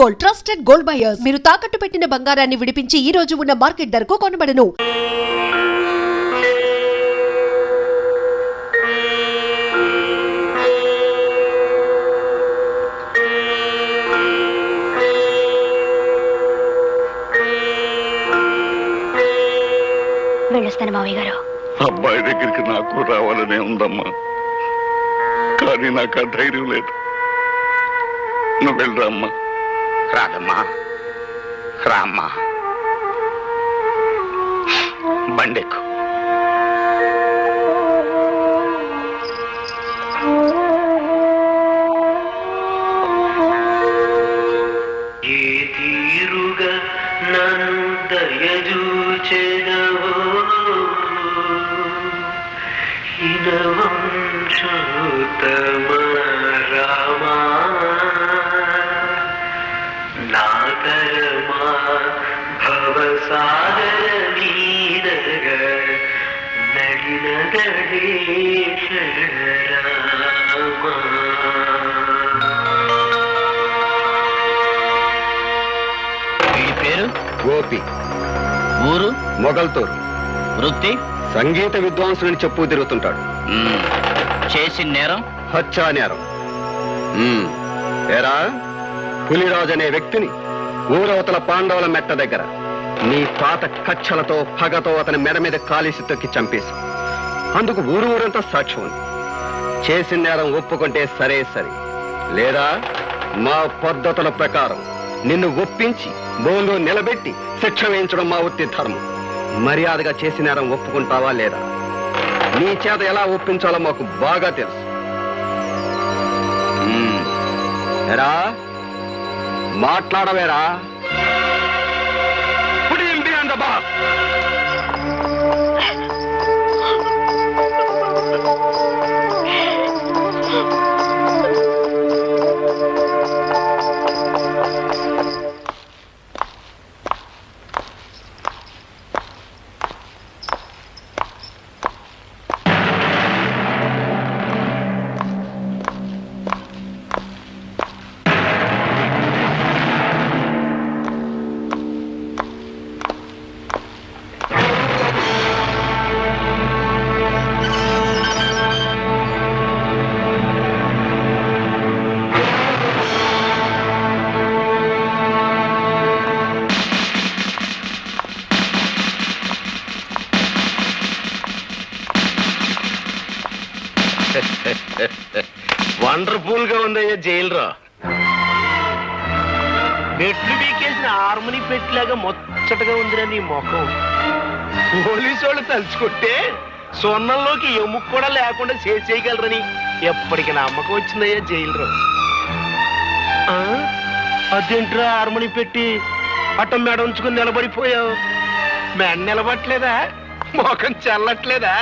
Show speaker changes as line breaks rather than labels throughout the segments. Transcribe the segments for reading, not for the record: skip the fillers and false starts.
Gold trusted gold buyers. మీరు తాకట్టు పెట్టిన బంగారాన్ని విడిపించి ఈ రోజు ఉన్న మార్కెట్ ధరకు కొనబడను.
వెళ్ళొస్తాను మావయ్య గారు.
అబ్బాయి దగ్గరికి నాకు రావాలనే ఉందమ్మా, కానీ నాకు ఆ ధైర్యం లేదు. నువ్వు వెళ్ళరా అమ్మా.
రాదమ్మా, రామ్మా, బండెక్కు.
ఏ తీరుగా నన్ను దయచూచెదవో హినవంశోత్తమ రామా, నాతరమా భవసాగర వీరగ నడినదడేశ్వర రామా.
వీడి పేరు
గోపి,
ఊరు
మొగల్తూరు.
వృత్తి
సంగీత విద్వాంసులని చెప్పు తిరుగుతుంటాడు.
చేసిన నేరం
హత్యా నేరం. ఏరా, పులిరాజు అనే వ్యక్తిని ఊరవతల పాండవుల మెట్ట దగ్గర నీ పాత కచ్చలతో పగతో అతని మెడ మీద కాలిసి తొక్కి చంపేశాం. అందుకు ఊరంతా సాక్ష్యం ఉంది. చేసిన నేరం ఒప్పుకుంటే సరే సరే, లేదా మా పద్ధతుల ప్రకారం నిన్ను ఒప్పించి బోన్లో నిలబెట్టి శిక్ష వేయించడం మా వృత్తి ధర్మం. మర్యాదగా చేసిన నేరం ఒప్పుకుంటావా లేదా? నీ చేత ఎలా ఒప్పించాలో మాకు బాగా తెలుసు. ఎరా, మాట్లాడవేరా?
వండర్ఫుల్ గా ఉందయ్యా జైలురా. మెట్లు బీకేసిన హార్మోని పెట్టిలాగా ముచ్చటగా ఉందిరా నీ ముఖం. పోలీసు వాళ్ళు తలుచుకుంటే సొన్నంలోకి ఎముక కూడా లేకుండా చేయగలరని ఎప్పటికి నమ్మకం వచ్చిందయ్యా జైలురా. అదేంట్రా హార్మోని పెట్టి అట్ట మెడ ఉంచుకుని నిలబడిపోయావు? మెడ నిలబట్లేదా? ముఖం చల్లట్లేదా?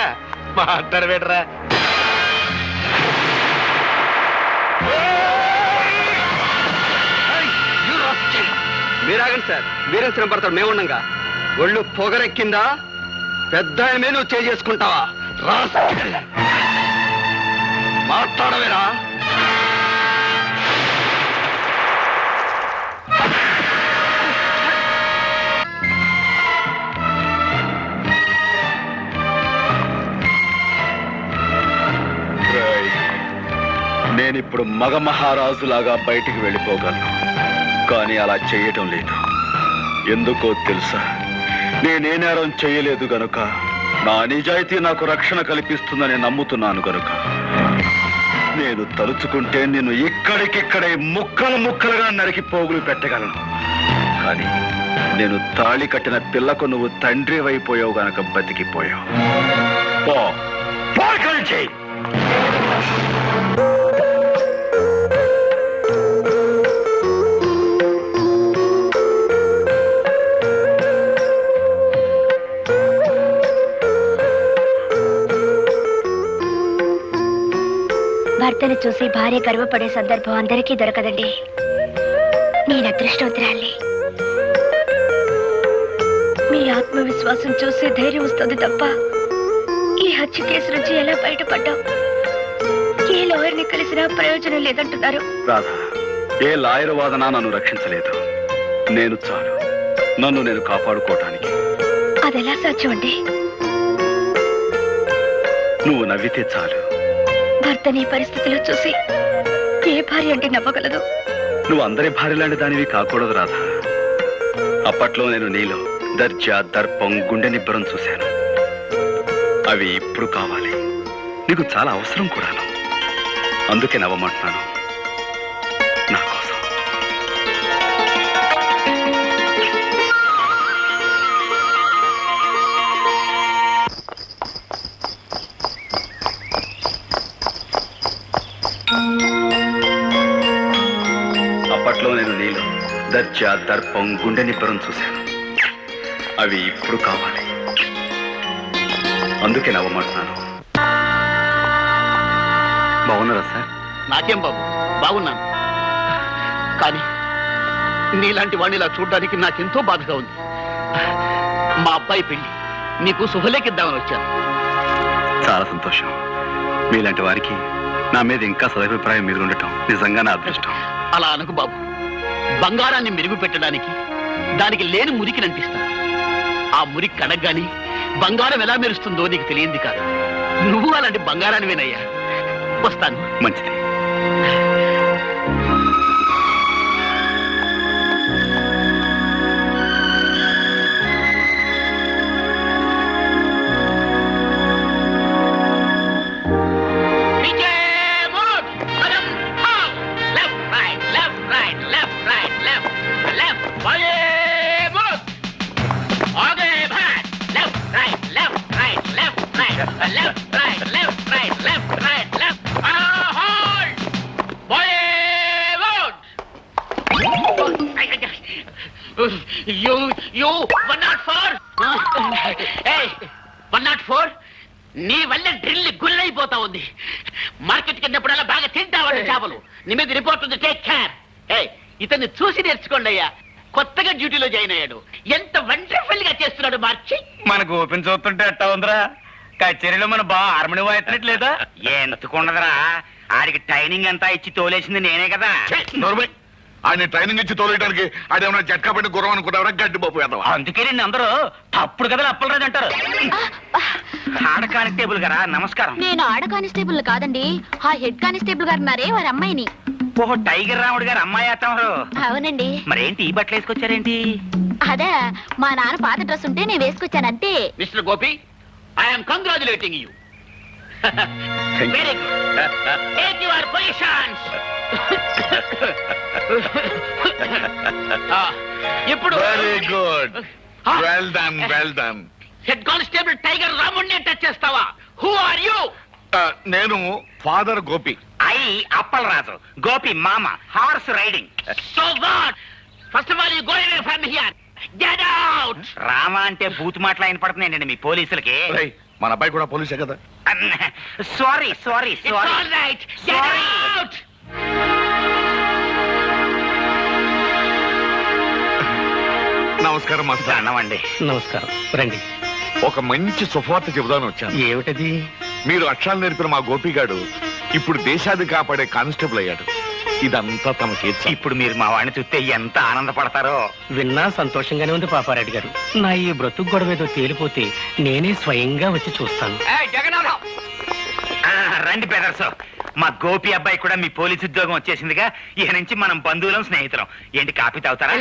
మాట్లాడవేడరా.
మీరాగండి సార్, మీరేం శ్రమ పడతారు? మేముండగా ఒళ్ళు పొగరెక్కిందా? పెద్ద నువ్వు చేసుకుంటావా? మాట్లాడవేరా?
నేనిప్పుడు మగ మహారాజులాగా బయటికి వెళ్ళిపోగలను, కానీ అలా చేయటం లేదు. ఎందుకో తెలుసా? నేనే నేరం చేయలేదు గనుక, నా నిజాయితీ నాకు రక్షణ కల్పిస్తుందని నమ్ముతున్నాను గనుక నేను తలుచుకుంటే నిన్ను ఇక్కడికిక్కడే ముక్కలు ముక్కలుగా నరికి పోగులు పెట్టగలను. కానీ నేను తాళి కట్టిన పిల్లకు నువ్వు తండ్రి అయిపోయావు గనక బతికిపోయావు. పో, పోకలు చేయి.
భర్తను చూసి భార్య గర్వపడే సందర్భం అందరికీ దొరకదండి. నేను అదృష్టవంతురాల్ని. మీ ఆత్మవిశ్వాసం చూసి ధైర్యం వస్తుంది తప్ప ఈ హత్య కేసు నుంచి ఎలా బయటపడ్డావు? ఏ లాయర్ని కలిసినా ప్రయోజనం లేదంటున్నారు.
రాధా, ఏ లాయర్ వాదన నన్ను రక్షించలేదు. నేను చాలు నన్ను నేను కాపాడుకోవటానికి.
అదెలా సాధ్యం అండి?
నువ్వు నవ్వితే చాలు.
భర్తని పరిస్థితిలో చూసి ఏ భార్య అంటే నవ్వగలదు?
నువ్వు అందరి భార్యలాంటి దానివి కాకూడదు రాధా. అప్పట్లో నేను నీలో దర్జా, దర్పం, గుండె నిబ్బరం చూశాను. అవి ఇప్పుడు కావాలి. నీకు చాలా అవసరం కూడాను. అందుకే నవ్వమంటున్నాను నా కోసం. అప్పట్లో నేను నీలో దర్జా, దర్పం, గుండె నిబ్బరం చూశాను. అవి ఇప్పుడు కావాలి. అందుకే నవ్వమంటున్నాను. బాగున్నారా సార్?
నాకేం బాబు, బాగున్నాను. కానీ నీలాంటి వాడిని ఇలా చూడడానికి నాకెంతో బాధగా ఉంది. మా అబ్బాయి పెళ్లి నీకు శుభలేఖిద్దామని వచ్చాను.
చాలా సంతోషం. మీలాంటి వారికి నా మీద ఇంకా సదభిప్రాయం మీద ఉండటం నిజంగా నా అదృష్టం.
అలా అనకు బాబు. బంగారాన్ని మెరుగు పెట్టడానికి దానికి లేని మురికి అంటిస్తాను. ఆ మురికి కడగ్గాని బంగారం ఎలా మెరుస్తుందో నీకు తెలియంది కాదు. నువ్వు అలాంటి బంగారానివేనయ్యా. వస్తాను.
మంచిది.
You 104. Hey, 104. నీ వల్ల డ్రిల్ గుల్లైపోతా ఉంది. మార్కెట్కి వెళ్ళినప్పుడల్లా బాగా తింటావాడు చేపలు. నీ మీద రిపోర్ట్ ఉంది. Take care. ఇతన్ని చూసి నేర్చుకోండి అయ్యా. కొత్తగా డ్యూటీలో జాయిన్ అయ్యాడు. ఎంత వండర్ఫుల్ గా చేస్తున్నాడు మార్చి.
మనకు ఓపెన్ చూస్తుంటే ఎట్టా ఉందిరా? కచేరీలో మన బాగా హార్మోని వాయిస్తున్నట్లేదా? ఎందుకుండదురా, ఆడికి ట్రైనింగ్ అంతా ఇచ్చి తోలేసింది నేనే కదా.
ఆయన ట్రైనింగ్ ఇచ్చి తోలేయడానికి ఆడేమన్నా జట్కా పట్టి గుర్రం అనుకుంటావరా? గడ్డి బాబు వేద్దాం.
అందుకే నిన్ను అందరూ అప్పుడు కదా అప్పలరాజు అంటారు. ఆడ కానిస్టేబుల్ గారా, నమస్కారం.
నేను ఆడ కానిస్టేబుల్ కాదండి, ఆ హెడ్ కానిస్టేబుల్ గారు ఉన్నారే వారి అమ్మాయిని.
ఓహో, టైగర్ రాముడు గారు అమ్మాయి అత్తమారు.
అవునండి.
మరేంటి ఈ బట్టలు వేసుకొచ్చారేంటి?
అదే మా నాన్న పాత డ్రెస్ ఉంటే నేను వేసుకొచ్చాను అంతే.
Mister Gopi, I'm congratulating you. Very good. Take your positions. ఇప్పుడు
very good. Well done, well done.
Head constable tiger రాముడిని టచ్ చేస్తావా? Who are you?
నేను ఫాదర్ గోపి.
ఐ అప్పలరాజు. గోపి మామ. Horse riding.
So god. First of all you go away from here. Get out.
Rama అంటే బూత్ మాటలు ఆయన పడుతున్నాయండి మీ పోలీసులకి.
రేయ్, మన అబ్బాయి కూడా పోలీసే కదా.
Sorry sorry
it's
sorry.
All right. Get out.
నమస్కారం మాస్టర్.
అన్నమండి.
నమస్కారం, రండి.
ఒక మంచి శుభవార్త చెబుదామని వచ్చాను.
ఏమిటది?
మీరు అక్షరాలు నేర్పిన మా గోపిగాడు ఇప్పుడు దేశాన్ని కాపాడే కానిస్టేబుల్ అయ్యాడు. ఇదంతా తమ చేతి.
ఇప్పుడు మీరు మా వాడిని చూస్తే ఎంత ఆనందపడతారో.
విన్నా సంతోషంగానే ఉంది పాపారెడ్డి గారు. నా ఈ బ్రతుకు గొడవ ఏదో తేలిపోతే నేనే స్వయంగా వచ్చి చూస్తాను.
రండి బ్రదర్స్. మా గోపి అబ్బాయి కూడా మీ పోలీసు ఉద్యోగం వచ్చేసిందిగా. ఇక నుంచి మనం బంధువులం, స్నేహితులం. ఏంటి కాపీ తాగుతారా?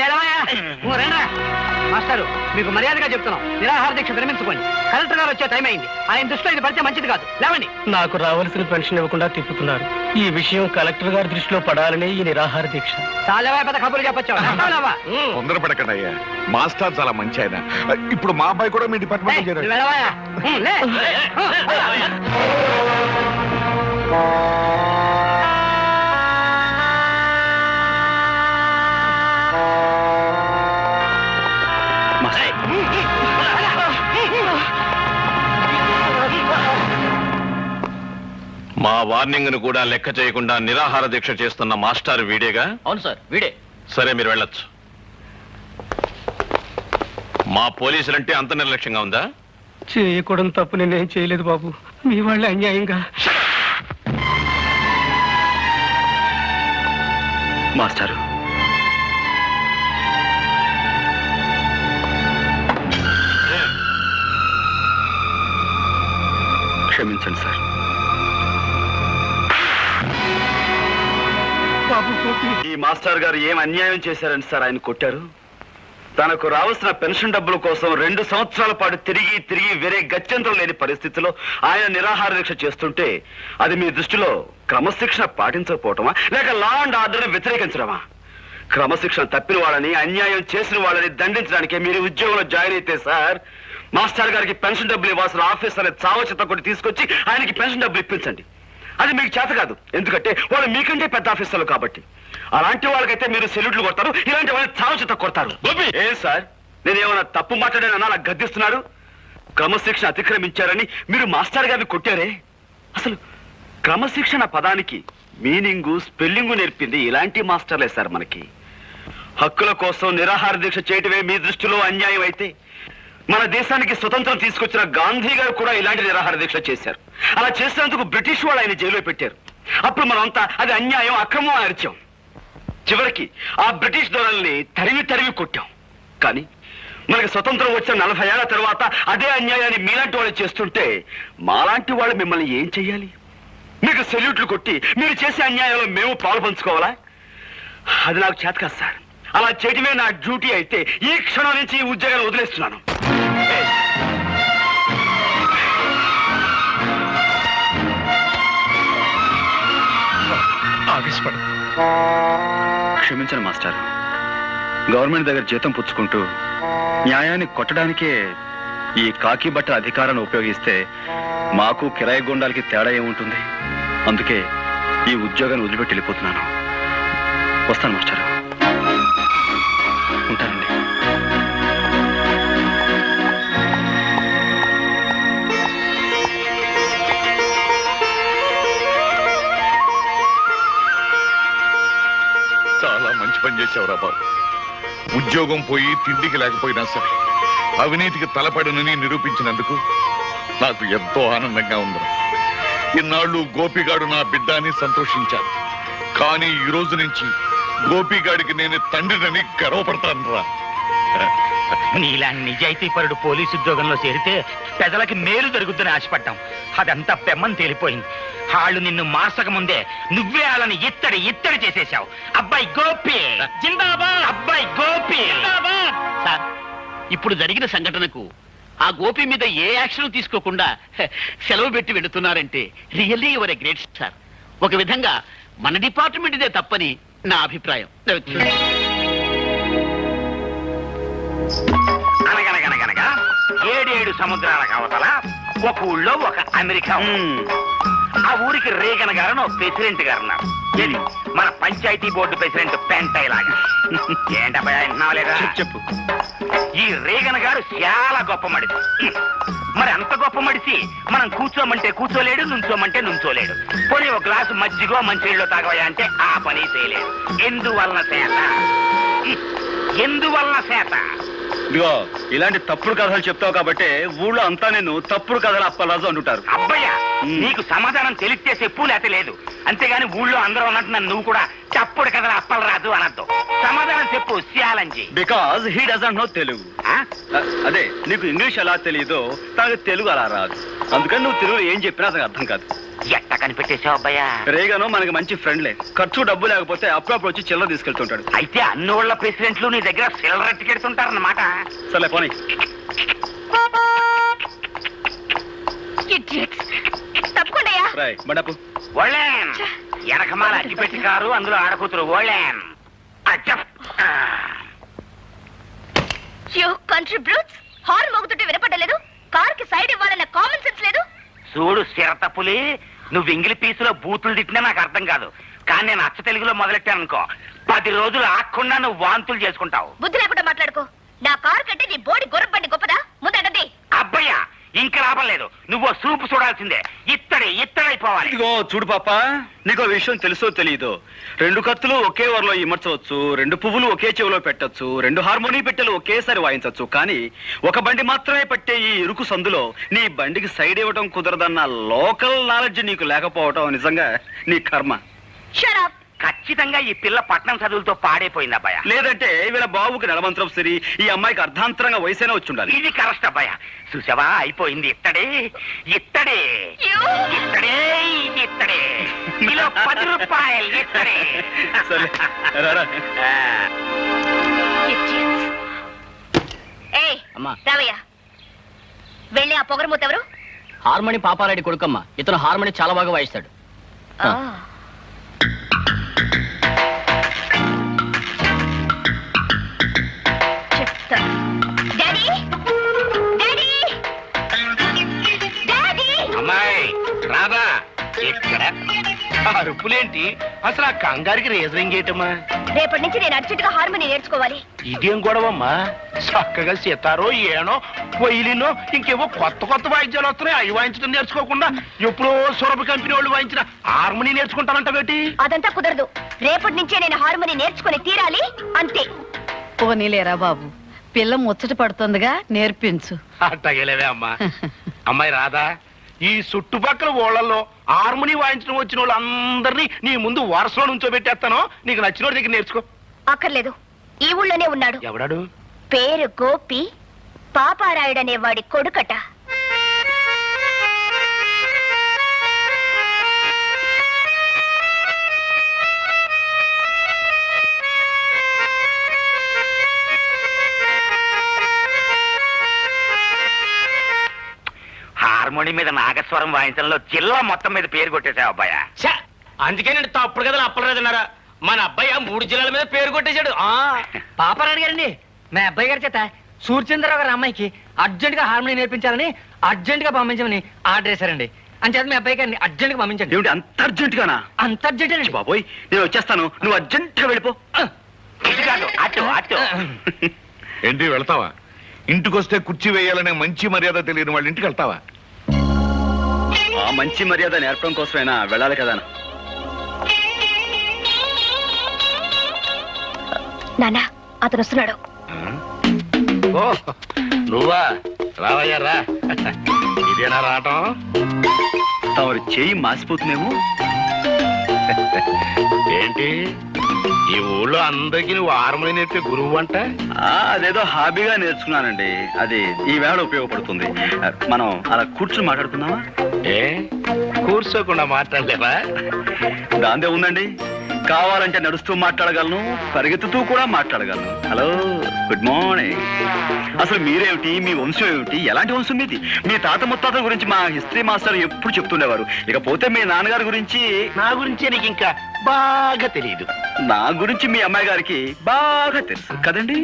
మాస్టారు, మీకు మర్యాదగా చెప్తున్నాం, నిరాహార దీక్ష విరమించుకోండి. కలెక్టర్ గారు వచ్చే టైం అయింది. ఆయన దృష్టిలో ఇది పడితే మంచిది కాదు. లేవండి.
నాకు రావాల్సిన పెన్షన్ ఇవ్వకుండా తిప్పుతున్నారు. ఈ విషయం కలెక్టర్ గారి దృష్టిలో పడాలనే ఈ నిరాహార దీక్ష.
చాలా పెద్ద కబుర్లు చెప్పొచ్చావా?
తొందరపడకండి అయ్యా. మాస్టర్ చాలా మంచి ఆయన. ఇప్పుడు మా అబ్బాయి కూడా మీ డిపార్ట్మెంట్ చేరాడు.
వెళ్ళవా?
మా వార్నింగ్ ను కూడా లెక్క చేయకుండా నిరాహార దీక్ష చేస్తున్న మాస్టర్ వీడేగా?
అవును సార్, వీడే.
సరే, మీరు వెళ్ళొచ్చు. మా పోలీసులంటే అంత నిర్లక్ష్యంగా ఉందా?
చేయకూడదు తప్పు నేనేం చేయలేదు బాబు. మీ వాళ్ళే అన్యాయంగా.
మాస్టారు, క్షమించండి సార్. ఈ మాస్టర్ గారు ఏం అన్యాయం చేశారని సార్ ఆయన కొట్టారు? తనకు రావాల్సిన పెన్షన్ డబ్బుల కోసం 2 సంవత్సరాల పాటు తిరిగి తిరిగి వేరే గత్యంతరం లేని పరిస్థితిలో ఆయన నిరాహార దీక్ష చేస్తుంటే అది మీ దృష్టిలో క్రమశిక్షణ పాటించకపోవటమా, లేక లా అండ్ ఆర్డర్ని వ్యతిరేకించడమా? క్రమశిక్షణ తప్పిన వాళ్ళని, అన్యాయం చేసిన వాళ్ళని దండించడానికి మీరు ఉద్యోగంలో జాయిన్ అయితే సార్, మాస్టర్ గారికి పెన్షన్ డబ్బులు ఇవ్వాల్సిన ఆఫీసర్ని చావచిత కొట్టి తీసుకొచ్చి ఆయనకి పెన్షన్ డబ్బులు ఇప్పించండి. అది మీకు చేత కాదు, ఎందుకంటే వాళ్ళు మీకంటే పెద్ద ఆఫీసర్లు కాబట్టి. అలాంటి వాళ్ళకైతే మీరు సెల్యూట్లు కొడతారు, ఇలాంటి వాళ్ళని చావచిత కొడతారు. ఏం సార్, నేనేమన్నా తప్పు మాట్లాడానన్నా నాకు గద్దిస్తున్నారు? క్రమశిక్షణ అతిక్రమించారని మీరు మాస్టర్ గారిని కొట్టారే? అసలు క్రమశిక్షణ పదానికి మీనింగు, స్పెల్లింగు నేర్పింది ఇలాంటి మాస్టర్లే సార్ మనకి. హక్కుల కోసం నిరాహార దీక్ష చేయటమే మీ దృష్టిలో అన్యాయం అయితే, మన దేశానికి స్వతంత్రం తీసుకొచ్చిన గాంధీ గారు కూడా ఇలాంటి నిరాహార దీక్ష చేశారు. అలా చేసినందుకు బ్రిటిష్ వాళ్ళు ఆయన జైల్లో పెట్టారు. అప్పుడు మనమంతా అది అన్యాయం, అక్రమం అని అరిచాం. చివరికి ఆ బ్రిటిష్ దొరల్ని తరిమి తరిమి కొట్టాం. కానీ మనకి స్వతంత్రం వచ్చిన 40 ఏళ్ల తర్వాత అదే అన్యాయాన్ని మీలాంటి వాళ్ళు చేస్తుంటే మాలాంటి వాళ్ళు మిమ్మల్ని ఏం చెయ్యాలి? మీకు సెల్యూట్లు కొట్టి మీరు చేసే అన్యాయంలో మేము పాలు పంచుకోవాలా? అది నాకు చేత కాదు సార్. అలా చేయటమే నా డ్యూటీ అయితే ఈ క్షణం నుంచి ఈ ఉద్యోగాన్ని వదిలేస్తున్నాను. క్షమించండి మాస్టర్, గవర్నమెంట్ దగ్గర జీతం పుచ్చుకుంటూ న్యాయాన్ని కొట్టడానికే ఈ కాకి బట్ట అధికారాన్ని ఉపయోగిస్తే మాకు కిరాయి గుండాలకి తేడా ఏముంటుంది? అందుకే ఈ ఉద్యోగాన్ని వదిలిపెట్టి వెళ్ళిపోతున్నాను. వస్తాను మాస్టర్, ఉంటానండి.
చాలా మంచి పని చేసావురా బాబు. ఉద్యోగం పోయి తిండికి లేకపోయినా సరే అవినీతికి తలపడనని నిరూపించినందుకు నాకు ఎంతో ఆనందంగా ఉంది. ఇన్నాళ్ళు గోపిగాడు నా బిడ్డ అని సంతోషించాను, కానీ ఈ రోజు నుంచి గోపిగాడికి నేను తండ్రినని గర్వపడతాను రా.
నీలాంటి నిజాయితీపరుడు పోలీసు ఉద్యోగంలో చేరితే ప్రజలకి మేలు జరుగుతుందని ఆశపడ్డాం. అదంతా పెమ్మని తేలిపోయింది. వాళ్ళు నిన్ను మార్చక ముందే నువ్వే వాళ్ళని ఇత్తడి చేసేశావు. అబ్బాయి గోపి జిందాబాద్, అబ్బాయి గోపి జిందాబాద్.
సార్, ఇప్పుడు జరిగిన సంఘటనకు ఆ గోపి మీద ఏ యాక్షన్ తీసుకోకుండా సెలవు పెట్టి వెళుతున్నారంటే really your a great sir. ఒక విధంగా మన డిపార్ట్మెంట్ ఇదే తప్పని నా అభిప్రాయం.
అనగనగనగనగా 7 సముద్రాల అవతల ఒక ఊళ్ళో ఒక అమెరికా. ఆ ఊరికి రేగన్ గారు ప్రెసిడెంట్ గారు ఉన్నారు. మన పంచాయతీ బోర్డు ప్రెసిడెంట్ పెంటైలాగా. ఏంటబ్బా వింటున్నావా లేదా?
చెప్పు.
ఈ రేగన్ గారు చాలా గొప్ప మడిసి. మరి అంత గొప్ప మడిసి మనం కూర్చోమంటే కూర్చోలేడు, నుంచోమంటే నుంచోలేడు. పోనీ ఒక గ్లాసు మజ్జిగో మంచినీళ్ళు తాగవయా అంటే ఆ పని చేయలేడు. ఎందువలన చేత
ఇదిగో ఇలాంటి తప్పుడు కథలు చెప్తావు కాబట్టి ఊళ్ళో అంతా నేను తప్పుడు కథలు అప్పలరాజు అంటుంటారు.
అబ్బయ్యా, నీకు సమాధానం తెలిస్తే చెప్పు, లేతే లేదు. అంతేగాని ఊళ్ళో అందరూ అన్నట్టు నన్ను నువ్వు కూడా తప్పుడు కథలు అప్పలరాజు అనద్దు. సమాధానం చెప్పు శ్యాలంజీ.
Because he doesn't know Telugu. అదే నీకు ఇంగ్లీష్ ఎలా తెలియదో తనకు తెలుగు అలా రాదు. అందుకని నువ్వు తెలుగులో ఏం చెప్పినా అతనికి అర్థం కాదు.
ఎట్ట కనిపెట్టేశావు అబ్బాయ్యా?
రేగాను మనకి మంచి ఫ్రెండ్లే. ఖర్చు డబ్బు లేకపోతే అప్పుడప్పుడు వచ్చి చిల్లర తీసుకెళ్తుంటాడు.
అయితే అన్ని ఊళ్ళ ప్రెసిడెంట్లు నీ దగ్గర చిల్లర ఎట్టుకెడుతుంటారన్నమాట.
సరే పోనీ.
ఓళ్ళేం వెనకమాల అగ్గిపెట్టి కారు, అందులో ఆడకూతురు ఓళ్ళేం.
హార్న్ మోగుతుంటే వినపడలేదు. కార్ కి సైడ్ ఇవ్వాలన్న కామన్ సెన్స్ లేదు.
చూడు సిరతపులి, నువ్వు ఇంగిలి పీసులో బూతులు తిట్టినా నాకు అర్థం కాదు. కానీ నేను అచ్చ తెలుగులో మొదలెట్టాను అనుకో, 10 రోజులు ఆకుండా నువ్వు వాంతులు చేసుకుంటావు.
బుద్ధి లేకుండా మాట్లాడుకో. నా కార్ కంటే నీ బోడి గొర్రెబండి గొప్పదా? ముందండి.
అబ్బయ్యా, ఇంకా లాభం లేదు. నువ్వు సూపు చూడాల్సిందే. ఇత్తడైపోవాలి.
ఇదిగో చూడు పాప, నీకో విషయం తెలుసో తెలియదో, 2 కత్తులు ఒకే వరలో ఇమర్చవచ్చు, 2 పువ్వులు ఒకే చెవిలో పెట్టచ్చు, 2 హార్మోనీ పెట్టెలు ఒకేసారి వాయించవచ్చు. కానీ ఒక బండి మాత్రమే పట్టే ఈ ఇరుకు సందులో నీ బండికి సైడ్ ఇవ్వటం కుదరదన్న లోకల్ నాలెడ్జ్ నీకు లేకపోవటం నిజంగా నీ కర్మ.
Shut up.
ఖచ్చితంగా ఈ పిల్ల పట్నం చదువులతో పాడైపోయింది అబ్బాయ.
లేదంటే వీళ్ళ బాబుకి నడమంత్రం సరి, ఈ అమ్మాయికి అర్ధాంతరంగా వయసైనా వచ్చి ఉండాలి.
ఇది కరెక్ట్ అబ్బాయ. చూసావా, అయిపోయింది. ఇత్తడే ఇత్తడే ఇత్తడే ఇత్తడే కిలో 10 రూపాయలు ఇత్తడే.
సరే రారా.
రావయ్య, వెళ్ళి ఆ పొగరమూత ఎవరు?
హార్మోని పాపారెడ్డి కొడుకమ్మ. ఇతను హార్మోని చాలా బాగా వాయిస్తాడు.
చెప్తా. Daddy, daddy, daddy.
అమ్మాయి రాదా ఇక్కడ? అరుపులేంటి? అసలు ఆ కంగారికి రీజనింగ్ ఏంటమ్మా?
రేపటి నుంచి నేను అర్జెంటుగా హార్మోని నేర్చుకోవాలి.
ఇదేం గొడవమ్మా? చక్కగా సితారో ఏనో పొయ్యిలినో ఇంకేవో కొత్త కొత్త వాయిద్యాలు వస్తున్నాయి. అవి వాయించడం నేర్చుకోకుండా ఎప్పుడో సురభ కంపెనీ వాళ్ళు వాయించిన హార్మోని నేర్చుకుంటానంట బేటి.
అదంతా కుదరదు. రేపటి నుంచే నేను హార్మోని నేర్చుకుని తీరాలి, అంతే.
పోనీలేరా బాబు, పిల్ల ముచ్చట పడుతుందిగా, నేర్పించు.
అట్టగలేవే అమ్మా. అమ్మాయి రాదా, ఈ చుట్టుపక్కల ఊళ్ళల్లో హార్మోని వాయించడం వచ్చిన వాళ్ళందరినీ నీ ముందు వరుసలో నుంచో పెట్టేస్తాను. నీకు నచ్చిన దగ్గర నేర్చుకో.
అక్కర్లేదు, ఈ ఊళ్ళోనే ఉన్నాడు.
ఎవడాడు?
పేరు గోపి, పాపారాయుడనే వాడి కొడుకట.
హార్మోని మీద నాగస్వరం వాయించడంలో జిల్లా మొత్తం మీద పేరు కొట్టేశావు అబ్బాయ.
అందుకే నేను తప్పుడు కదా అప్పలేదన్నారా? మన అబ్బాయి 3 జిల్లాల మీద పేరు కొట్టేశాడు. పాపారాయుడు గారండి, మా అబ్బాయి గారి చేత సూర్యచంద్రరావు గారి అమ్మాయికి అర్జెంట్ గా హార్మోని నేర్పించాలని అర్జెంట్ గా పంపించమని ఆర్డర్ చేశారండి. అంచేత మీ అబ్బాయి గారిని అర్జెంట్ గా పంపించండి.
ఏమిటి అంత అర్జెంట్ గానా?
అంత అర్జెంట్ అండి
బాబోయ్, నేను వచ్చేస్తాను, నువ్వు అర్జెంట్ గా వెళ్ళిపో.
ఇది కాదు, అటు అటు.
ఏంటి వెళ్తావా? ఇంటికొస్తే కుర్చీ వేయాలనే మంచి మర్యాద తెలియని వాళ్ళ ఇంటికి వెళ్తావా?
ఆ మంచి మర్యాద నేర్పడం కోసమైనా వెళ్ళాలి కదా.
నాన్న, అతను వస్తున్నాడు.
ఓ నువ్వా? రావయ్యా రా. ఇదేనా రావటం?
తమరు చేయి మాసిపోతుందేమో.
ఏంటి ఈ ఊళ్ళో అందరికీ నువ్వు హార్మోని నేర్పే గురువు అంట?
అదేదో హాబీగా నేర్చుకున్నానండి. అది ఈ వేళ ఉపయోగపడుతుంది. మనం అలా కూర్చుని మాట్లాడుకుందామా?
ఏ కూర్చోకుండా మాట్లాడలేవా?
దాందే ఉందండి. కావాలంటే నడుస్తూ మాట్లాడగలను, పరిగెత్తుతూ కూడా మాట్లాడగలను. Hello, good morning. అసలు మీరేమిటి, మీ వంశం ఏమిటి, ఎలాంటి వంశం మీది? మీ తాత ముత్తాతల గురించి మా హిస్టరీ మాస్టర్ ఎప్పుడు చెప్తుండేవారు. ఇకపోతే మీ నాన్నగారి గురించి.
నా గురించి నీకు ఇంకా బాగా తెలియదు.
నా గురించి మీ అమ్మాయి గారికి బాగా తెలుసు కదండి.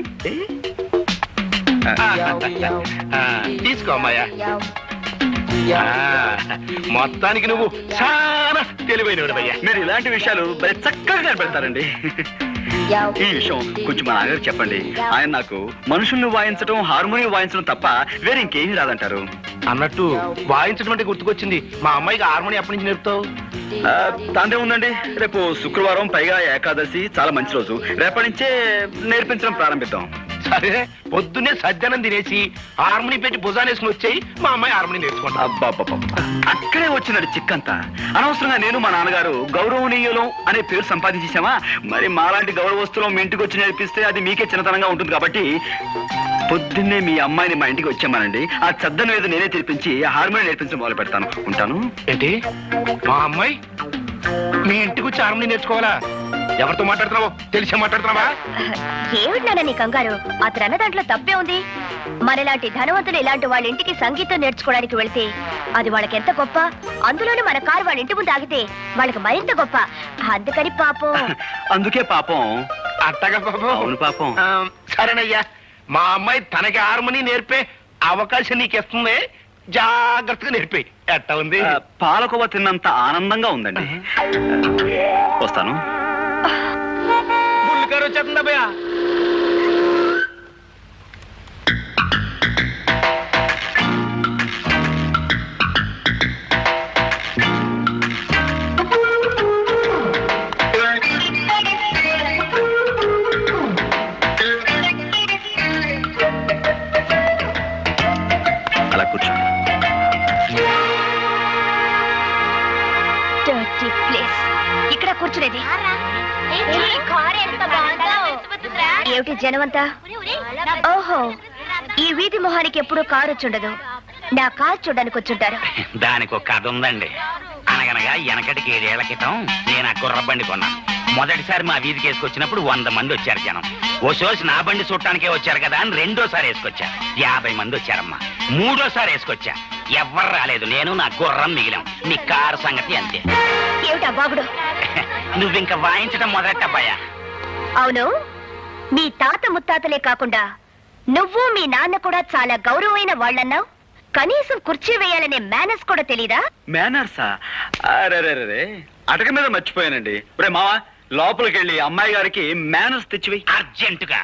తీసుకో అమ్మాయ్యా. మొత్తానికి నువ్వు చాలా తెలివైనవాడయ్యా.
మీరు ఇలాంటి విషయాలు భలే చక్కగా కనిపెడతారండి. ఈ విషయం కొంచెం మా నాన్నగారు చెప్పండి. ఆయన నాకు మనుషుల్ని వాయించడం, హార్మోనియం వాయించడం తప్ప వేరే ఇంకేమీ రాదంటారు.
అన్నట్టు వాయించడం అంటే గుర్తుకొచ్చింది. మా అమ్మాయికి హార్మోనియం ఎప్పటి నుంచి నేర్పుతావు?
దాందే ఉందండి. రేపు శుక్రవారం, పైగా ఏకాదశి, చాలా మంచి రోజు. రేపటి నుంచే నేర్పించడం ప్రారంభిద్దాం.
సరే, పొద్దున్నే సజ్జనం తినేసి హార్మోని పెట్టి భుజానేసుకుని వచ్చేయి. మా అమ్మాయి హార్మోని నేర్చుకుంటా.
అబ్బాబ్బా, అక్కడే వచ్చినట్టు చిక్కంతా. అనవసరంగా నేను మా నాన్నగారు గౌరవనీయులం అనే పేరు సంపాదించేసామా? మరి మాలాంటి గౌరవస్తులం మీ ఇంటికి వచ్చి నేర్పిస్తే అది మీకే చిన్నతనంగా ఉంటుంది. కాబట్టి పొద్దున్నే మీ అమ్మాయిని మా ఇంటికి వచ్చామానండి. ఆ చద్దన మీద నేనే తెరిపించి హార్మోని నేర్పించడం మొదలు పెడతాను. ఉంటాను.
ఏంటి, మా అమ్మాయి మీ ఇంటికి వచ్చి హార్మోని నేర్చుకోవాలా? ఎవరితో మాట్లాడుతున్నావో తెలిసే మాట్లాడుతున్నావా?
ఏమిటి నాన్న నీ కంగారు? అతను అన్న దాంట్లో తప్పే ఉంది. మనలాంటి ధనవంతులు ఇలాంటి వాళ్ళ ఇంటికి సంగీతం నేర్చుకోవడానికి వెళ్తే అది వాళ్ళకి ఎంత గొప్ప. అందులోనూ మన కారు వాళ్ళ ఇంటి ముందు ఆగితే వాళ్ళకి మరింత గొప్ప. అందుకని పాపం.
అందుకే పాపం.
అట్టగా పాపం.
అవును పాపం.
సరేనయ్యా, మా అమ్మాయి తనకి హార్మోని నేర్పే అవకాశం నీకు ఇస్తుంది. జాగ్రత్తగా నేర్పే. ఎట్టా ఉంది?
పాలకోవ తిన్నంత ఆనందంగా ఉందండి. వస్తాను.
బుల్లికారు వచ్చేస్తుందా భయ్యా?
అలా కూర్చోండి.
Dirty place. ఇక్కడ కూర్చునేది ఏమిటి జనమంతా? ఓహో, ఈ వీధి మొహానికి ఎప్పుడూ కారు వచ్చుండదు. నా కారు చూడడానికి వచ్చుంటారు.
దానికి ఒక కథ ఉందండి. అనగనగా వెనకటికి 7 ఏళ్ల క్రితం నేను ఆ గుర్ర బండి కొన్నాను. మొదటిసారి మా వీధికి వేసుకొచ్చినప్పుడు 100 మంది వచ్చారు జనం. ఓ సోసి నా బండి చూడటానికే వచ్చారు కదా అని రెండోసారి వేసుకొచ్చా. 50 మంది వచ్చారమ్మా. మూడోసారి వేసుకొచ్చా. ఎవ్వరు రాలేదు. నేను నా గుర్రం మిగిలాం. నీ కారు సంగతి అంతే.
ఏమిటా బాగుడు?
నువ్వింక వాయించడం మొదలెట్టబ్బాయా.
అవును, మీ తాత ముత్తాతలే కాకుండా నువ్వు మీ నాన్న కూడా చాలా గౌరవమైన వాళ్ళన్నావు. కనీసం కుర్చీ వేయాలనే మేనర్స్ కూడా తెలీదా?
మేనర్సా? అరే అటక మీద మర్చిపోయానండి. ఇప్పుడే మావా లోపలికి వెళ్ళి అమ్మాయి గారికి మేనర్స్ తెచ్చివి.
అర్జెంటుగా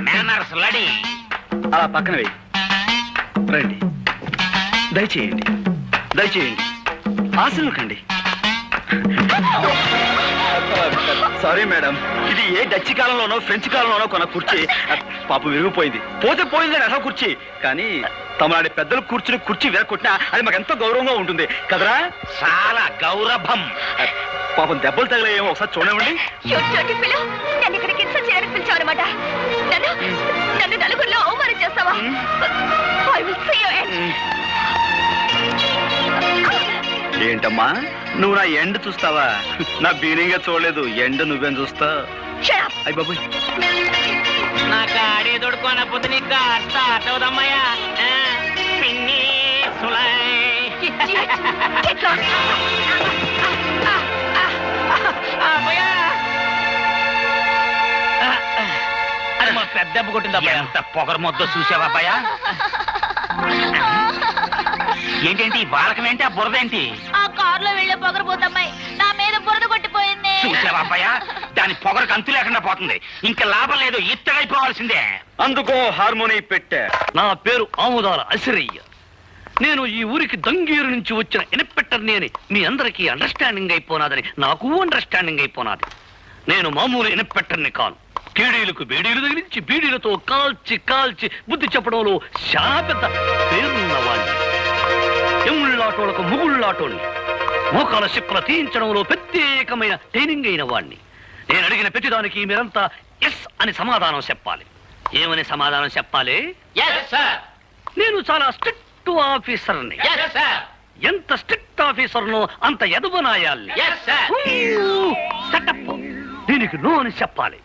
మేనర్స్ రెడీ.
అలా పక్కన వెయ్యి. రండి, దయచేయండి, దయచేయండి. ఆశలు కండి. సారీ మేడం, ఇది ఏ డచ్ కాలంలోనో ఫ్రెంచ్ కాలంలోనో కొన్న కుర్చీ. పాపం విరిగిపోయింది. పోతే పోయిందని అసలు కుర్చీ. కానీ తమలాంటి పెద్దలు కూర్చుని కుర్చీ విరగొట్టినా అది మాకు ఎంతో గౌరవంగా ఉంటుంది కదరా?
చాలా గౌరవం.
పాపం దెబ్బలు తగిలేమో ఒకసారి చూడండి.
నన్ను ఇక్కడికి ఇన్సల్ట్ చేయడానికి పిలిచావన్నమాట. నన్ను నలుగురిలో అవమానం చేస్తావా? I will see you end.
ఏంటమ్మా, నువ్వు నా ఎండ్ చూస్తావా? నా బీనింగ్ చూడలేదు, ఎండ్ నువ్వేం చూస్తా? అయ్య బాబోయ్,
నా గాడి దొడుకోనపోతే నీ కార్ స్టార్ట్ అవుదమ్మయ్యా. పిన్ని సులై. అది మా పెద్ద దెబ్బ కొట్టింది.
ఎంత పొగరు మొద్దో చూసావా అబ్బాయా? ఏంటేంటి బాలకమేంటి? ఆ బురదేంటి?
ఆ కారులో వెళ్ళే పొగరు పోతమ్మాయి నా మీద బురద కొట్టిపోయింది.
చూసావా అబ్బాయా? దాని పొగరకు అంతు లేకుండా పోతుంది. ఇంకా లాభం లేదు, ఇత్తడైపోవాల్సిందే.
అందుకో హార్మోని పెట్టా.
నా పేరు ఆముదాల అసిరయ్య. నేను ఈ ఊరికి దంగేరు నుంచి వచ్చిన ఇన్స్పెక్టర్ని అని మీ అందరికీ అండర్స్టాండింగ్ అయిపోనాదని నాకు అండర్స్టాండింగ్ అయిపోనాది. నేను మామూలు ఇన్స్పెక్టర్ని కాను. కేడీలకు బేడీలు తగిలించి బీడీలతో కాల్చి కాల్చి బుద్ధి చెప్పడంలో చాలా పెద్ద పేరున్నవాణ్ణి. ఎముళ్ళాటోలకు ముగుళ్ళాటోని, మోకాల శిప్పుల తీయించడంలో ప్రత్యేకమైన ట్రైనింగ్ అయిన వాణ్ణి. నేను అడిగిన ప్రతిదానికి మీరంతా ఎస్ అని సమాధానం చెప్పాలి. ఏమని సమాధానం చెప్పాలి? నేను చాలా స్ట్రిక్ట్ ఆఫీసర్ని. ఎంత స్ట్రిక్ట్ ఆఫీసర్నో అంత ఎదుగునాయాలి. సెటప్. దీనికి నో అని చెప్పాలి.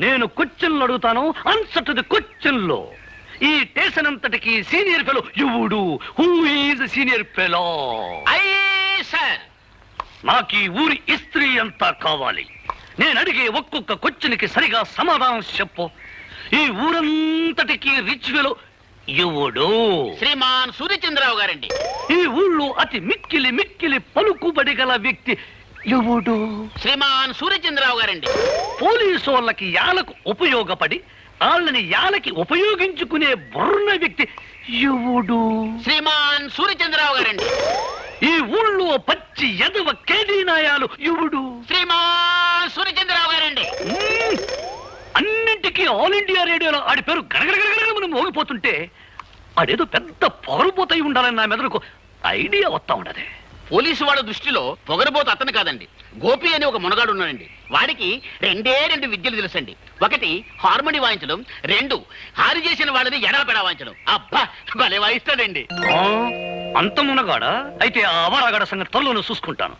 నేను క్వశ్చన్లు అడుగుతాను, ఆన్సర్ టు ది క్వశ్చన్లో. ఈ స్టేషన్ అంతటికి సీనియర్ ఫెలో ఎవడు? Who is senior fellow? నాకు ఈ ఊరి ఇస్త్రీ అంతా కావాలి. నేను అడిగే ఒక్కొక్క క్వశ్చన్కి సరిగా సమాధానం చెప్పు. ఈ ఊరంతటికి రిచ్ ఫెలో ఎవడు?
శ్రీమాన్ సూర్యచంద్రరావు గారండి.
ఈ ఊళ్ళో అతి మిక్కిలి మిక్కిలి పలుకుబడి గల వ్యక్తి ఎవడు?
శ్రీమాన్ సూర్యచంద్రరావు గారండి.
పోలీసు వాళ్ళకి యాలకు ఉపయోగపడి వాళ్ళని యాలకి ఉపయోగించుకునే బుర్ర వ్యక్తి ఎవడు?
శ్రీమాన్ సూర్యచంద్రరావు గారండి.
ఈ ఊళ్ళో పచ్చి ఎదవ కేదీనాయాలు ఎవడు?
శ్రీమాన్ సూర్యచంద్రరావు గారండి.
అన్నింటికీ ఆల్ ఇండియా రేడియోలో ఆడి పేరు గడగడగడగడ మనం మోగిపోతుంటే ఆడేదో పెద్ద పొగరుపోతాయి ఉండాలని నా మెదడుకు ఐడియా వస్తా ఉండదే.
పోలీసు వాళ్ళ దృష్టిలో పొగరబోతు అతను కాదండి, గోపి అని ఒక మునగాడు ఉన్నాడండి. వాడికి 2 విద్యలు తెలుసండి. 1 హార్మోని వాయించడం, 2 హారి చేసిన వాళ్ళని ఎడపెడా వాయించడం. అబ్బా భలే వాయిస్తాడండి.
అంత మునగాడా? అయితే ఆ అవారాగాడ సంగతి త్వరలోనే చూసుకుంటాను.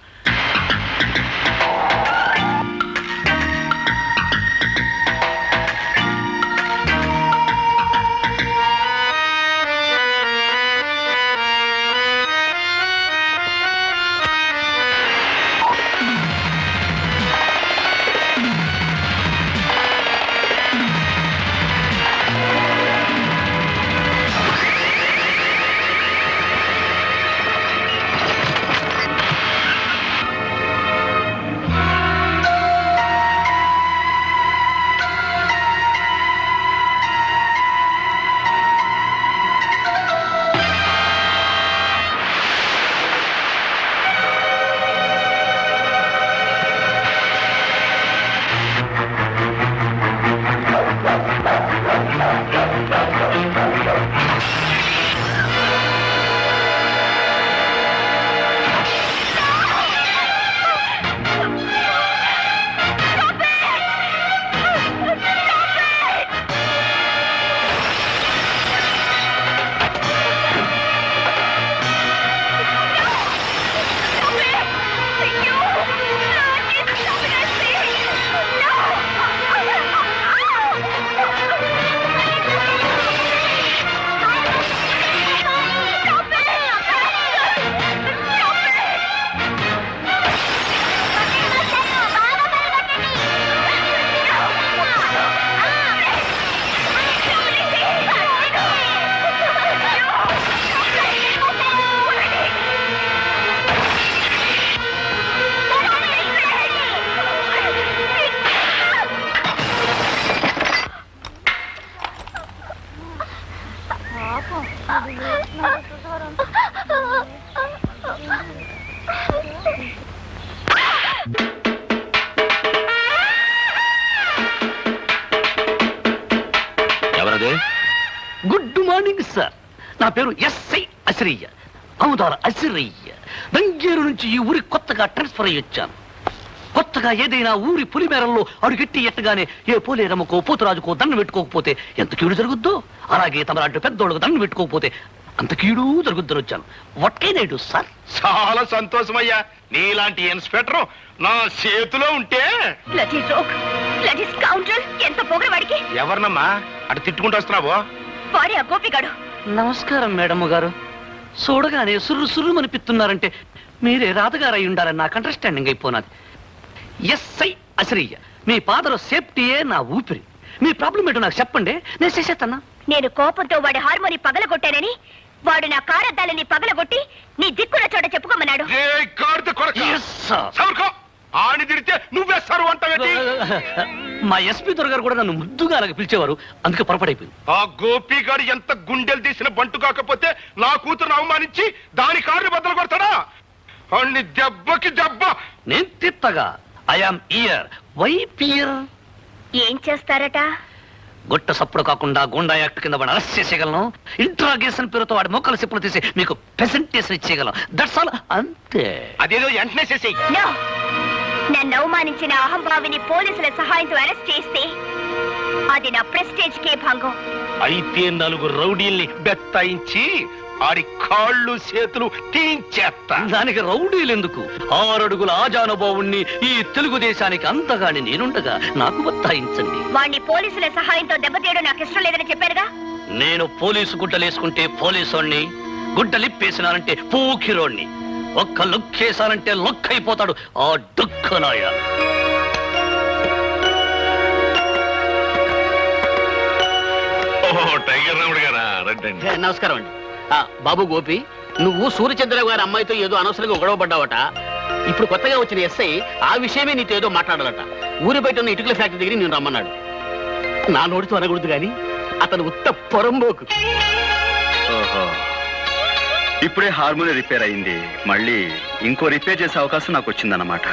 ఎవరది?
Good morning sir. నా పేరు ఎస్ఐ అసిరయ్య, అముదాల అసిరయ్య. దంగేరు నుంచి ఈ ఊరి కొత్తగా ట్రాన్స్ఫర్ అయ్యి వచ్చాను. కొత్తగా ఏదైనా ఊరి పులిమేరల్లో అడుగెట్టి ఎట్టగానే ఏ పోలేరమ్మకో పోతురాజుకో దండం పెట్టుకోకపోతే ఎంత కీడు జరుగుద్దో, అలాగే తమలాంటి పెద్దోళ్ళకు దండం పెట్టుకోకపోతే అంత కీడు జరుగుద్దని వచ్చాను. వట్కేనేడు సార్.
చాలా సంతోషమయ్యా, నీలాంటి ఇన్స్పెక్టర్ నా చేతిలో ఉంటే.
ఎంత పొగరు వాడికి.
ఎవరినమ్మా అటు తిట్టుకుంటూ వస్తున్నావు?
వాడే ఆ గోపిగాడు.
నమస్కారం మేడమ్ గారు. చూడగానే సుర్రు సుర్రు అనిపిస్తున్నారంటే మీరే రాధగారు అయి ఉండాలని నాకు అండర్స్టాండింగ్ అయిపోనాది. ఎస్ఐ అసిరయ్య, మీ పాదలో సేఫ్టీయే నా ఊపిరి. మీ ప్రాబ్లం ఏంటో నాకు చెప్పండి, నేను చేసేస్తానా.
నేను కోపంతో వాడి హార్మోని పగలగొట్టానని వాడు నా కారద్దాలని పగలగొట్టి నీ దిక్కున చోట చెప్పుకోమన్నాడు.
ఆని తిడితే నువ్వేస్తారు అంటావేంటి?
మా ఎస్పీ దొరగారు కూడా నన్ను ముద్దుగా అలాగ పిలిచేవారు, అందుకే పొరపడైపోయింది.
ఆ గోపిగాడు ఎంత గుండెలు తీసిన బంటు కాకపోతే నా కూతురును అవమానించి దాని కారుని బద్దలు కొడతాడా? అన్ని దెబ్బకి దెబ్బ
నేను తిత్తగా. I am here. Why fear?
ఏం చేస్తారట?
గొట్ట సప్పుడు కాకుండా గుండా యాక్ట్ కింద వాడు అరెస్ట్ చేసేయగలను. ఇంట్రాగేషన్ పేరుతో వాడి మొక్కల సిప్పులు తీసి మీకు ప్రెసెంటేషన్ ఇచ్చేయగలను. That's all. అంతే.
అదేదో వెంటనే చేసేయి.
నన్ను అవమానించిన అహంభావిని పోలీసుల సహాయంతో అరెస్ట్ చేస్తే అది నా ప్రెస్టేజ్ కే భంగం.
అయితే 4 రౌడీల్ని బెత్తాయించి ఆడి కాళ్ళు చేతులు తీయించేస్తా.
దానికి రౌడీలు ఎందుకు? 6 అడుగుల ఆజానుభావుణ్ణి ఈ తెలుగుదేశానికి అంతగాని నేనుండగా నాకు బత్తాయించండి.
వాణ్ణి పోలీసుల సహాయంతో దెబ్బతీయడం నాకు ఇష్టం లేదని చెప్పానుగా.
నేను పోలీసు గుడ్డలేసుకుంటే పోలీసోణ్ణి, గుడ్డలిప్పేసినానంటే పూకిరోణ్ణి. ఒక్క లుక్కేసానంటే లొక్కైపోతాడు ఆ డుక్కలాయ.
టైగర్ రాముడు గారా? రండి.
నమస్కారం అండి. బాబు గోపి, నువ్వు సూర్యచంద్రరావు గారి అమ్మాయితో ఏదో అనవసరంగా గొడవ పడ్డావట. ఇప్పుడు కొత్తగా వచ్చిన ఎస్ఐ ఆ విషయమే నీతో ఏదో మాట్లాడాలట. ఊరి బయట ఉన్న ఇటుకల ఫ్యాక్టరీ దగ్గర నేను రమ్మన్నాడు. నా నోటితో అనకూడదు కానీ అతను ఉత్త పొరంబోకు.
ఓహో, ఇప్పుడే హార్మోని రిపేర్ అయింది, మళ్ళీ ఇంకో రిపేర్ చేసే అవకాశం నాకు వచ్చిందన్నమాట.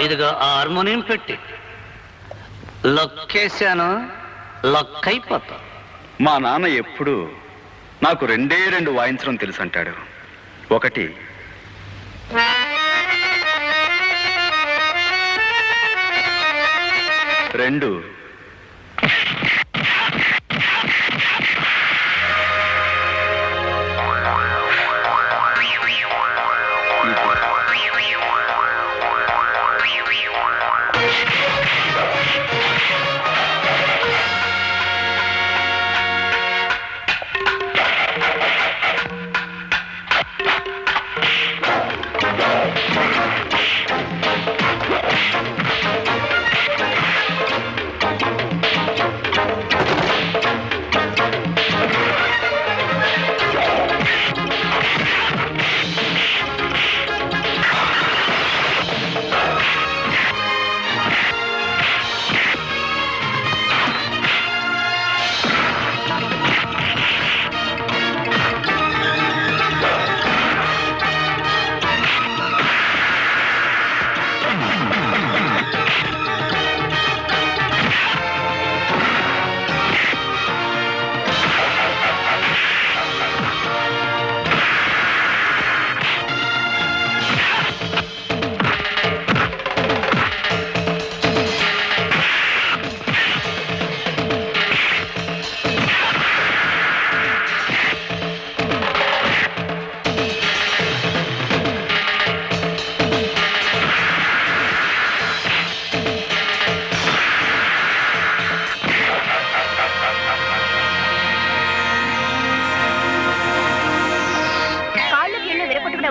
ఇదిగో హార్మోనియం పెట్టి లొక్కేశాను, లొక్కైపోతా.
మా నాన్న ఎప్పుడు నాకు 2 వాయించడం తెలుసు అంటాడు. ఒకటి రెండు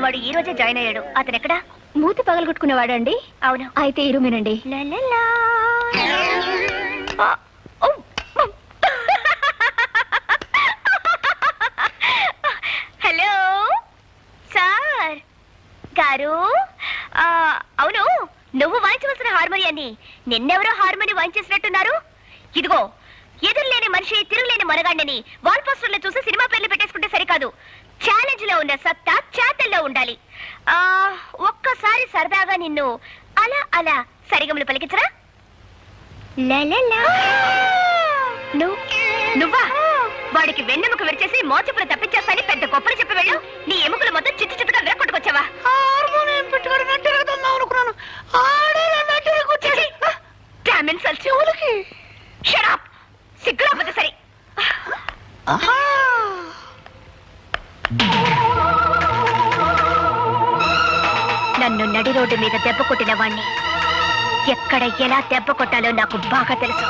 వాడు ఈ రోజే జాయిన్ అయ్యాడు. అతను ఎక్కడ? మూతి పగలగొట్టుకునేవాడు అండి. అవును. అయితే ఈ రూమేనండి. హలో సార్ గారు. అవును, నువ్వు వాయించవలసిన హార్మోనియాన్ని నిన్నెవరో హార్మోని వాయించేసినట్టున్నారు. ఇదిగో, ఎదురులేని మనిషి తిరుగులేని మనగాండని వాల్ పోస్టర్లు చూసి సినిమా పేర్లు పెట్టేసుకుంటే సరికాదు. ఛాలెంజ్ లో ఉన్న సత్తా చేతల్లో ఉండాలి. ఒక్కసారి సరదాగా నిన్ను అలా అలా సరిగమలు పలికించరా? నువ్వా? వాడికి వెన్నెముక విరిచేసి మోచపులు తప్పించేస్తాని పెద్ద గొప్పలు చెప్పి వెళ్ళు. నీ ఎముకలు మొత్తం చిత్తు చిత్తుగా విరక్కొట్టుకొచ్చావా? సిగ్గురాపోతే సరే. నన్ను నడి రోడ్డు మీద దెబ్బ కొట్టిన వాణ్ణి ఎక్కడ ఎలా దెబ్బ కొట్టాలో నాకు బాగా తెలుసు.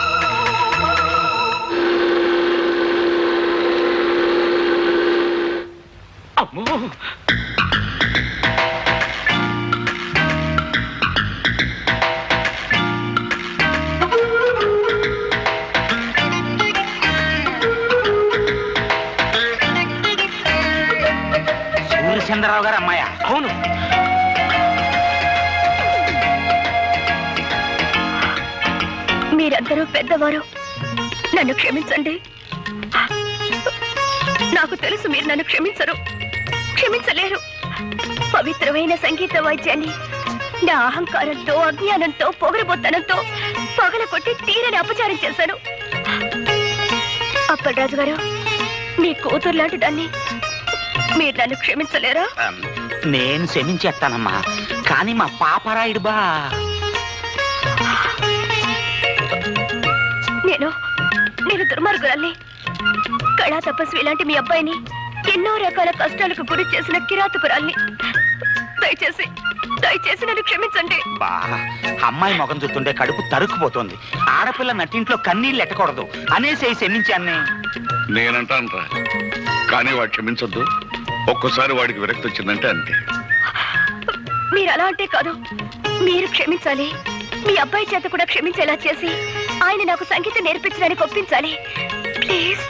అమ్మో,
సూర్యచంద్రరావు గారు అమ్మాయ?
అవును.
మీరందరూ పెద్దవారు, నన్ను క్షమించండి. నాకు తెలుసు మీరు నన్ను క్షమించలేరు. పవిత్రమైన సంగీత వాయిద్యాన్ని నా అహంకారంతో, అజ్ఞానంతో, పొగరబోత్తనంతో పగలకొట్టి తీరని అపచారం చేశాను. అప్పలరాజు గారు, మీ కూతురు లాంటి దాన్ని మీరు నన్ను క్షమించలేరా?
నేను క్షమించేస్తానమ్మా, కానీ మా పాపరాయుడు బా.
నేను దుర్మార్గురాల్ని. కళా తపస్వి ఇలాంటి మీ అబ్బాయిని ఎన్నో రకాల కష్టాలకు గురి చేసిన కిరాతకురాల్ని. దయచేసి నన్ను క్షమించండి.
బా, అమ్మాయి మొగం చూస్తుంటే కడుపు తరుక్కుపోతుంది. ఆడపిల్ల నటింట్లో కన్నీళ్ళు ఎట్టకూడదు అనేసి క్షమించాన్ని.
నేనంటానరా, కానీ వాడు క్షమించొద్దు. ఒక్కసారి వాడికి విరక్తి వచ్చిందంటే అంతే.
మీరు అలా అంటే కాదు, మీరు క్షమించాలి. మీ అబ్బాయి చేత కూడా క్షమించేలా చేసి ఆయన నాకు సంగీతం నేర్పించడానికి ఒప్పించాలి. ప్లీజ్.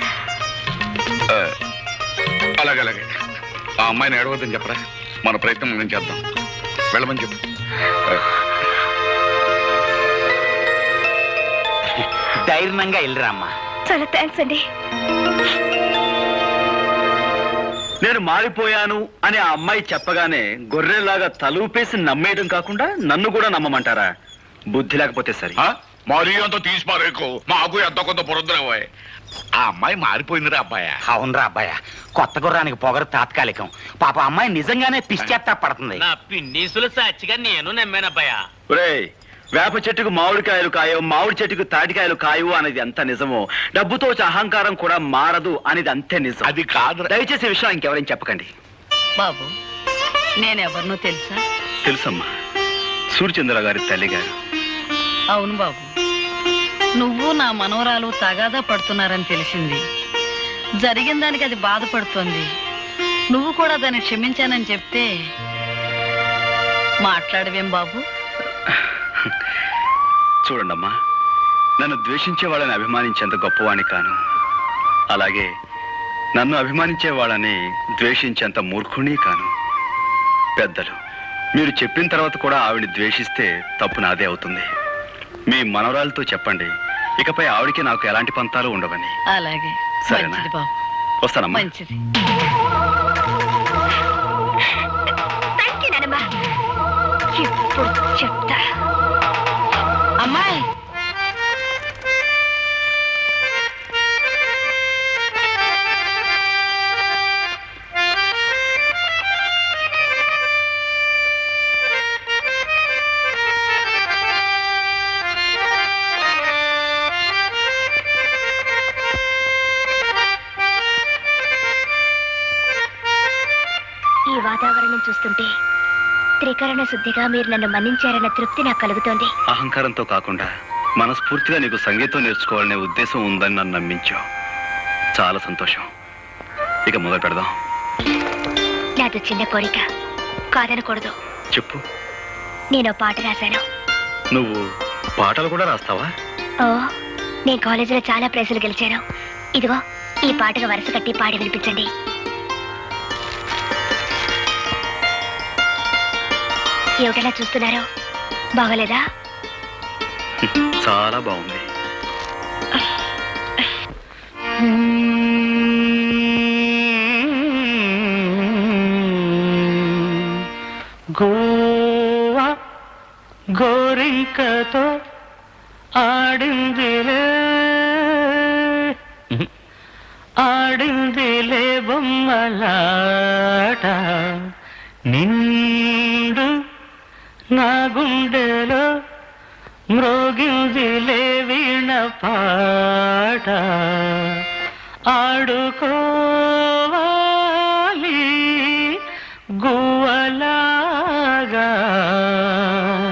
అలాగే ఆ అమ్మాయిని ఏడవద్దని చెప్పరా. మన ప్రయత్నం మనం చేద్దాం. వెళ్ళమని చెప్పు.
ధైర్యంగా వెళ్ళరా అమ్మా.
చాలా థ్యాంక్స్ అండి.
నేను మారిపోయాను అని ఆ అమ్మాయి చెప్పగానే గొర్రెలాగా తలూపేసి నమ్మేయడం కాకుండా నన్ను కూడా నమ్మమంటారా? బుద్ధి లేకపోతే సరే.
మరీ అంత తీసి పారేకు, మాకు ఎంత కొంత పొరద్దురావాయ్. ఆ అమ్మాయి మారిపోయిందిరా అబ్బాయ.
అవునరా అబ్బాయ, కొత్త గుర్రానికి పొగరు తాత్కాలికం. పాప అమ్మాయి నిజంగానే పిచ్చేత్తా పడుతుంది.
నా పిన్నీసులు సాక్షిగా నేను నమ్మానబ్బాయా.
ఒరేయ్, వేప చెట్టుకు మామిడికాయలు కాయవు, మామిడి చెట్టుకు తాటికాయలు కాయవు అనేది ఎంత నిజమో, డబ్బుతో వచ్చే అహంకారం కూడా మారదు అనేది అంతే నిజం.
అది కాదు.
దయచేసి విషయం ఇంకెవరైనా చెప్పకండి.
బాబు, నేనెవరినో తెలుసా?
తెలుసమ్మా, సూర్యచంద్ర గారి తల్లి గారు.
అవును బాబు, నువ్వు నా మనవరాలు తగాదా పడుతున్నారని తెలిసింది. జరిగిన దానికి అది బాధపడుతోంది. నువ్వు కూడా దాన్ని క్షమించానని చెప్తే మాట్లాడవేం బాబు?
చూడండమ్మా, నన్ను ద్వేషించే వాళ్ళని అభిమానించేంత గొప్పవాణ్ణి కాను. అలాగే నన్ను అభిమానించే వాళ్ళని ద్వేషించేంత మూర్ఖుని కాను. పెద్దలు మీరు చెప్పిన తర్వాత కూడా ఆవిడ్ని ద్వేషిస్తే తప్పు నాదే అవుతుంది. మీ మనవరాలతో చెప్పండి, ఇకపై ఆవిడికి నాకు ఎలాంటి పంతాలు ఉండవని.
అలాగే.
సరేనా?
మంచిది బాబు.
వస్తానమ్మా.
మంచిది.
థ్యాంక్ యూ నానమ్మ. ఇప్పుడు చెప్తా.
అమ్మాయి,
ఈ వాతావరణం చూస్తుంటే త్రికరణ శుద్ధిగా మీరు నన్ను మన్నించారన్న తృప్తి నాకు కలుగుతోంది.
అహంకారంతో కాకుండా మనస్ఫూర్తిగా నీకు సంగీతం నేర్చుకోవాలనే ఉద్దేశం ఉందని నన్ను నమ్మించావు. చాలా సంతోషం. ఇక మొదలు పెడదాం.
నాతో చిన్న కోరిక. కాదనకూడదు.
చెప్పు.
నేను పాట రాశాను.
నువ్వు పాటలు కూడా రాస్తావా?
ఓ, నేను కాలేజీలో చాలా ప్రైజులు గెలిచాను. ఇదిగో ఈ పాటగా వరుస కట్టి పాడి వినిపించండి. ఏమిటలా చూస్తున్నారు? బాగోలేదా?
చాలా బాగుంది.
గోవా గోరింకతో ఆడిందిలే ఆడిందిలే బొమ్మలాట నిండు నా గుండెలో మ్రోగిందిలే వీణ పాట ఆడుకోవాలి గువ్వలా